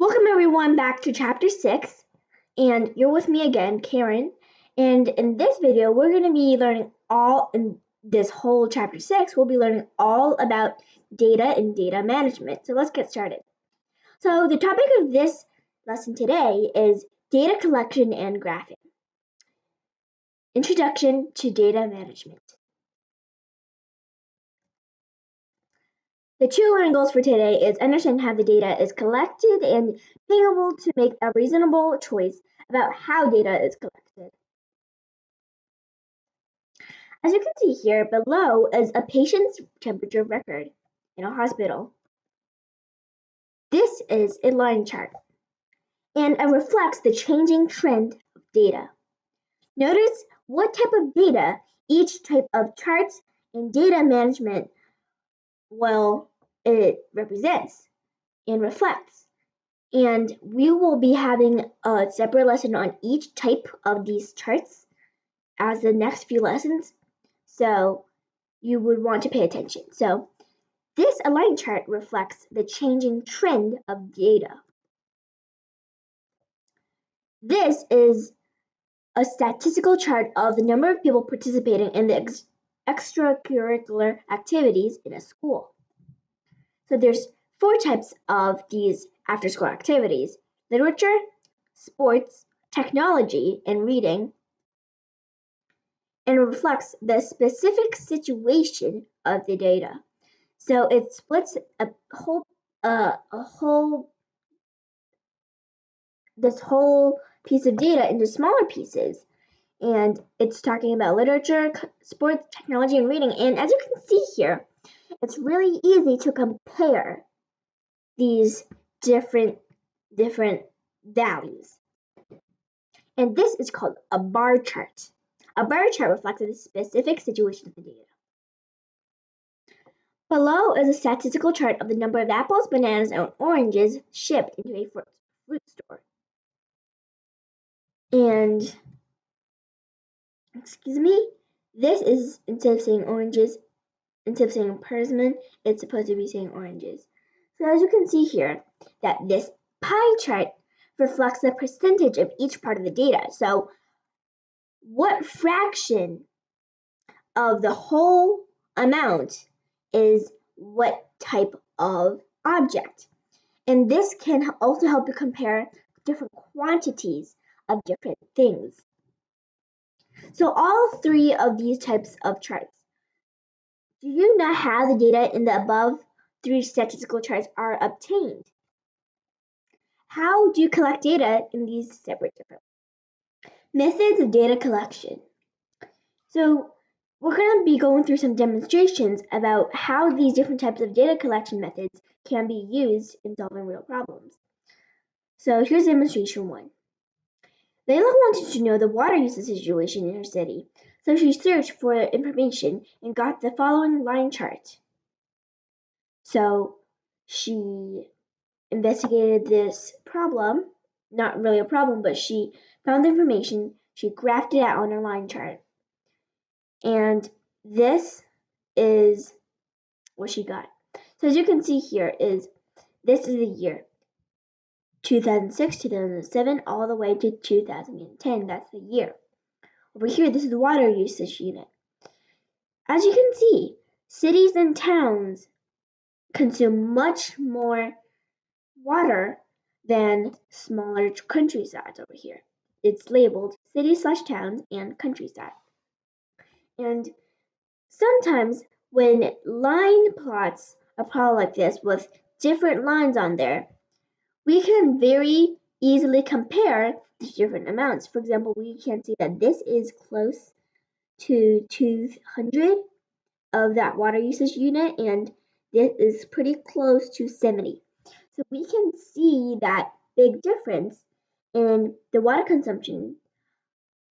Welcome everyone back to chapter 6, and you're with me again, Karen. And in this video, we're going to be learning in this whole chapter 6, we'll be learning all about data and data management. So let's get started. So the topic of this lesson today is data collection and graphing. Introduction to data management. The two learning goals for today is understanding how the data is collected and being able to make a reasonable choice about how data is collected. As you can see here, below is a patient's temperature record in a hospital. This is a line chart, and it reflects the changing trend of data. Notice what type of data each type of charts and data management it represents and reflects. And we will be having a separate lesson on each type of these charts as the next few lessons. So you would want to pay attention. So this line chart reflects the changing trend of data. This is a statistical chart of the number of people participating in the extracurricular activities in a school. So there's 4 types of these after-school activities: literature, sports, technology, and reading. And it reflects the specific situation of the data. So it splits this whole piece of data into smaller pieces. And it's talking about literature, sports, technology, and reading. And as you can see here, it's really easy to compare these different values. And this is called a bar chart. A bar chart reflects the specific situation of the data. Below is a statistical chart of the number of apples, bananas, and oranges shipped into a fruit store. And, this is, instead of saying persimmon, it's supposed to be saying oranges. So as you can see here, that this pie chart reflects the percentage of each part of the data. So what fraction of the whole amount is what type of object? And this can also help you compare different quantities of different things. So all 3 of these types of charts. Do you know how the data in the above 3 statistical charts are obtained? How do you collect data in these separate different methods of data collection? So we're going to be going through some demonstrations about how these different types of data collection methods can be used in solving real problems. So here's demonstration 1. Layla wanted to know the water usage situation in her city, so she searched for information and got the following line chart. So she investigated this problem, not really a problem, but she found the information, she graphed it out on a line chart. And this is what she got. So as you can see here this is the year 2006, 2007, all the way to 2010. That's the year. Over here, this is the water usage unit. As you can see, cities and towns consume much more water than smaller countrysides over here. It's labeled city/towns and countryside. And sometimes when line plots a plot like this with different lines on there, we can very easily compare the different amounts. For example, we can see that this is close to 200 of that water usage unit, and this is pretty close to 70. So we can see that big difference in the water consumption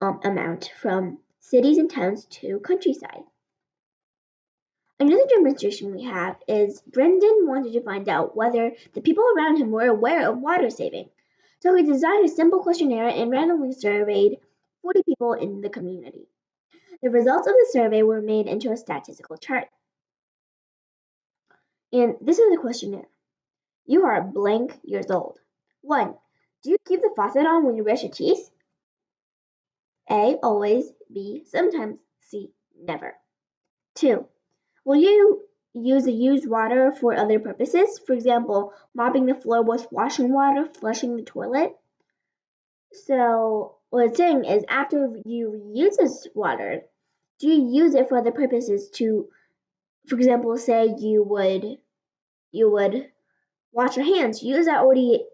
amount from cities and towns to countryside. Another demonstration we have is Brendan wanted to find out whether the people around him were aware of water saving. So he designed a simple questionnaire and randomly surveyed 40 people in the community. The results of the survey were made into a statistical chart. And this is the questionnaire. You are blank years old. 1. Do you keep the faucet on when you brush your teeth? A. Always. B. Sometimes. C. Never. 2. Will you use the used water for other purposes? For example, mopping the floor with washing water, flushing the toilet? So what it's saying is after you reuse this water, do you use it for other purposes to, for example, say you would wash your hands, use that already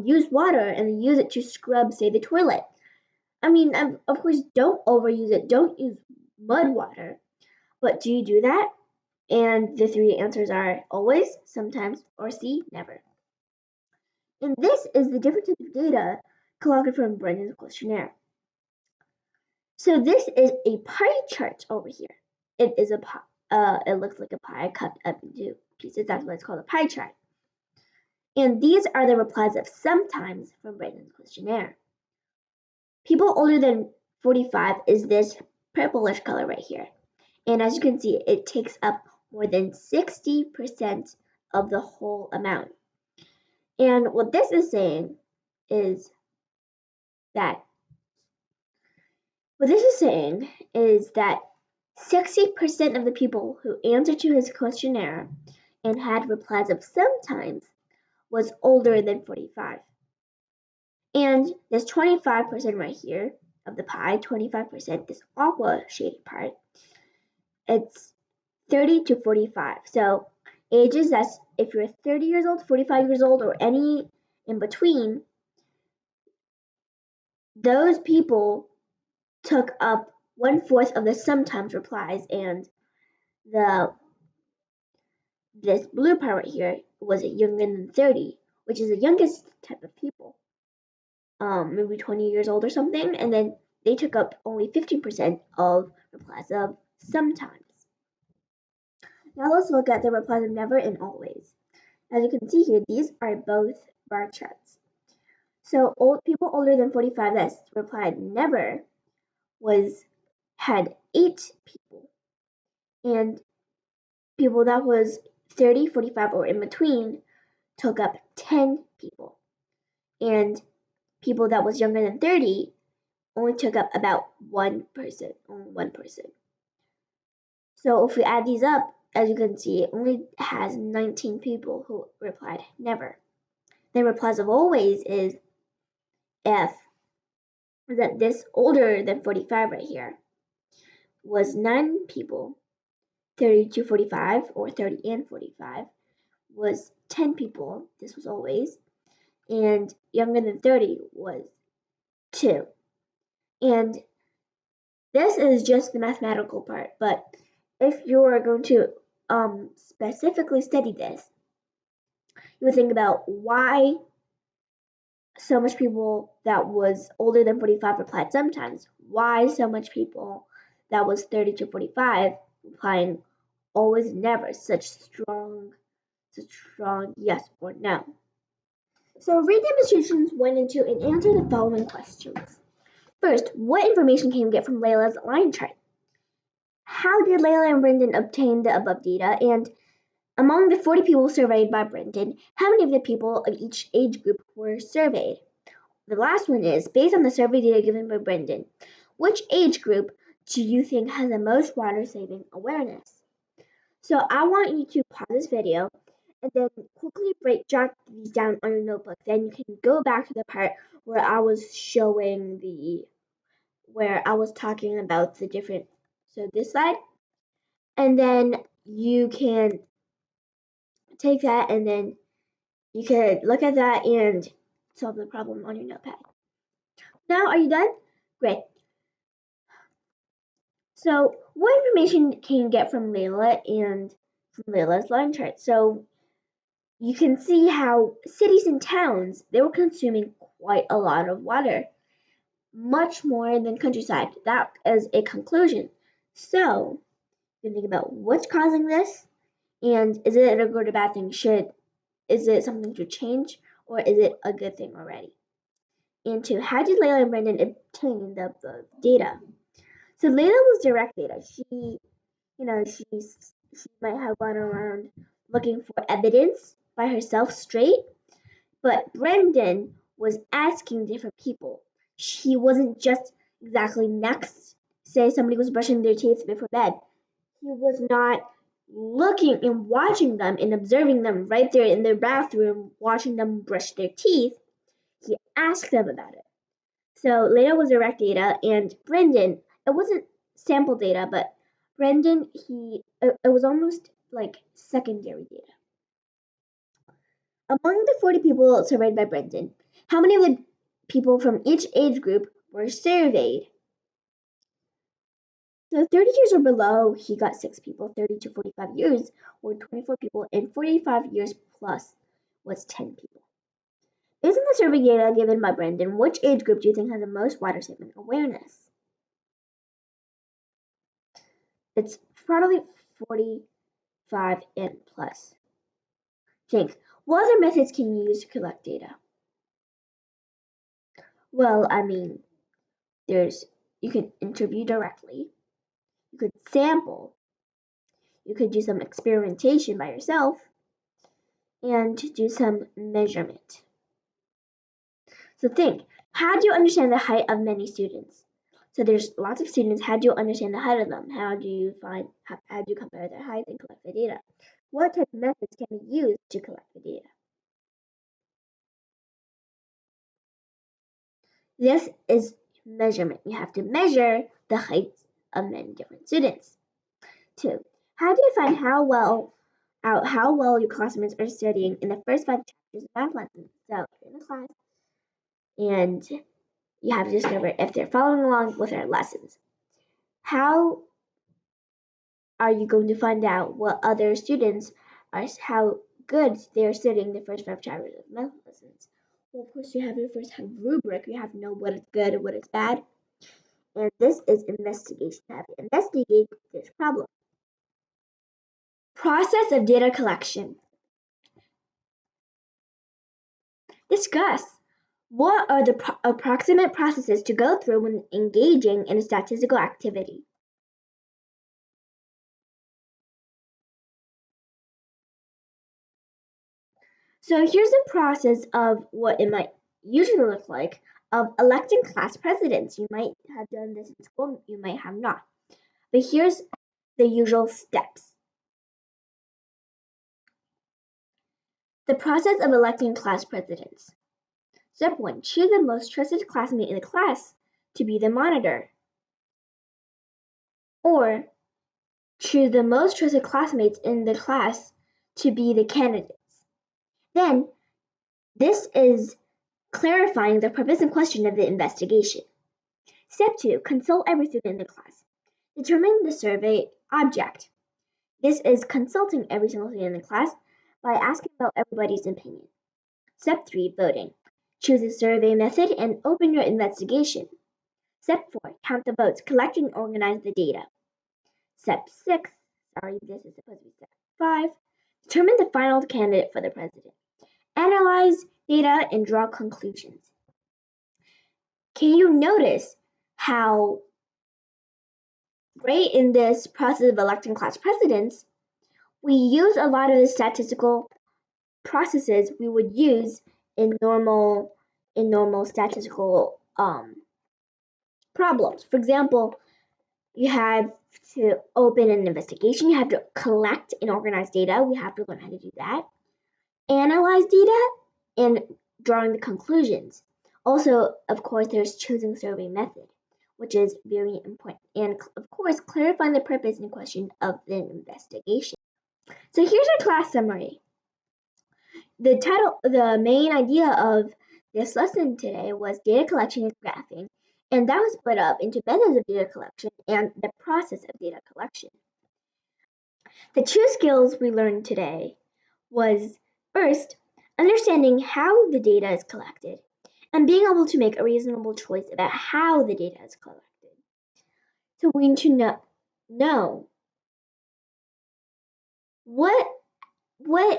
used water and use it to scrub, say, the toilet. I mean, of course, don't overuse it. Don't use mud water. But do you do that? And the three answers are always, sometimes, or C, never. And this is the different types of data collected from Brendan's questionnaire. So this is a pie chart over here. It is a pie. It looks like a pie cut up into pieces. That's why it's called a pie chart. And these are the replies of sometimes from Brendan's questionnaire. People older than 45 is this purplish color right here. And as you can see, it takes up more than 60% of the whole amount. And what this is saying is that 60% of the people who answered to his questionnaire and had replies of sometimes was older than 45. And this 25% right here of the pie, 25%, this aqua shaded part, it's 30 to 45. So ages, that's if you're 30 years old, 45 years old, or any in between, those people took up 1/4 of the sometimes replies, and this blue part right here was younger than 30, which is the youngest type of people, maybe 20 years old or something, and then they took up only 15% of replies of sometimes. Now let's look at the replies of never and always. As you can see here, these are both bar charts. So people older than 45 that replied never had 8 people, and people that was 30, 45, or in between took up 10 people, and people that was younger than 30 only took up about only one person. So if we add these up, as you can see, it only has 19 people who replied never. The replies of always is F, that this older than 45 right here was 9 people, 30 to 45, or 30 and 45 was 10 people, this was always, and younger than 30 was 2. And this is just the mathematical part, but if you're going to specifically study this, you would think about why so much people that was older than 45 replied sometimes. Why so much people that was 30 to 45 replying always never, such strong yes or no. So read demonstrations 1 and 2 and answer the following questions. First, what information can you get from Layla's line chart? How did Layla and Brendan obtain the above data? And among the 40 people surveyed by Brendan, how many of the people of each age group were surveyed? The last one is, based on the survey data given by Brendan, which age group do you think has the most water-saving awareness? So I want you to pause this video and then quickly jot these down on your notebook. Then you can go back to the part where I was talking about the different, so this slide, and then you can take that and then you can look at that and solve the problem on your notepad. Now, are you done? Great. So what information can you get from Layla and from Layla's line chart? So you can see how cities and towns, they were consuming quite a lot of water, much more than countryside. That is a conclusion. So you can think about what's causing this, and is it a good or bad thing? Is it something to change, or is it a good thing already? And two, how did Layla and Brendan obtain the data? So Layla was direct data. She might have gone around looking for evidence by herself straight, But Brendan was asking different people. He wasn't just exactly next. Say somebody was brushing their teeth before bed. He was not looking and watching them and observing them right there in their bathroom, watching them brush their teeth. He asked them about it. So Leda was direct data, and Brendan, it wasn't sample data, but Brendan, it was almost like secondary data. Among the 40 people surveyed by Brendan, how many of the people from each age group were surveyed? So 30 years or below, he got 6 people. 30 to 45 years were 24 people, and 45 years plus was 10 people. Based on the survey data given by Brendan, which age group do you think has the most water saving awareness? It's probably 45 and plus. Think, what other methods can you use to collect data? Well, you can interview directly, you could sample, you could do some experimentation by yourself, and do some measurement. So think, how do you understand the height of many students? So there's lots of students, how do you understand the height of them? How do you compare their height and collect the data? What type of methods can we use to collect the data? This is measurement. You have to measure the heights of many different students. 2. How do you find how well your classmates are studying in the first 5 chapters of math lessons? So you're in the class and you have to discover if they're following along with our lessons. How are you going to find out what other students how good they are studying the first 5 chapters of math lessons? Well, of course, you have your first rubric. You have to know what is good and what is bad. And this is investigation. You have to investigate this problem. Process of data collection. Discuss. What are the approximate processes to go through when engaging in a statistical activity? So here's the process of what it might usually look like of electing class presidents. You might have done this in school, you might have not. But here's the usual steps. The process of electing class presidents. Step 1. Choose the most trusted classmate in the class to be the monitor. Or choose the most trusted classmates in the class to be the candidates. Then, this is clarifying the purpose and question of the investigation. Step 2. Consult every student in the class. Determine the survey object. This is consulting every single student in the class by asking about everybody's opinion. Step 3. Voting. Choose a survey method and open your investigation. Step 4. Count the votes. Collect and organize the data. Step 6. This is supposed to be step 5. Determine the final candidate for the president. Analyze data and draw conclusions. Can you notice how right in this process of electing class presidents, we use a lot of the statistical processes we would use in normal statistical problems. For example, you have to open an investigation, you have to collect and organize data, we have to learn how to do that, analyze data, and drawing the conclusions. Also, of course, there's choosing survey method, which is very important, and of course, clarifying the purpose and question of the investigation. So here's our class summary. The main idea of this lesson today was data collection and graphing, and that was split up into methods of data collection and the process of data collection. The 2 skills we learned today was first, understanding how the data is collected and being able to make a reasonable choice about how the data is collected. So we need to know what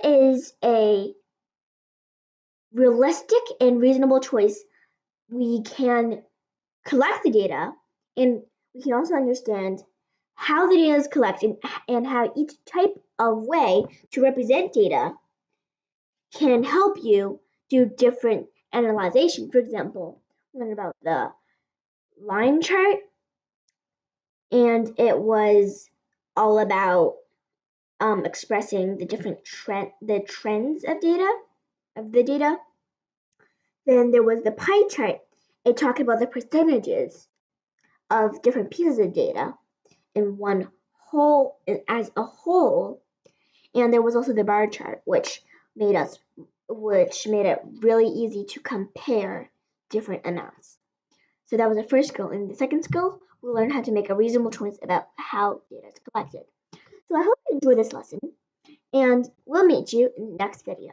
is a realistic and reasonable choice we can collect the data, and we can also understand how the data is collected and how each type of way to represent data can help you do different analyzation. For example, learn about the line chart, and it was all about expressing the different trends of the data. Then there was the pie chart. It talked about the percentages of different pieces of data in one whole as a whole. And there was also the bar chart, which made it really easy to compare different amounts. So that was the first skill. And the second skill, we learned how to make a reasonable choice about how data is collected. So I hope you enjoyed this lesson, and we'll meet you in the next video.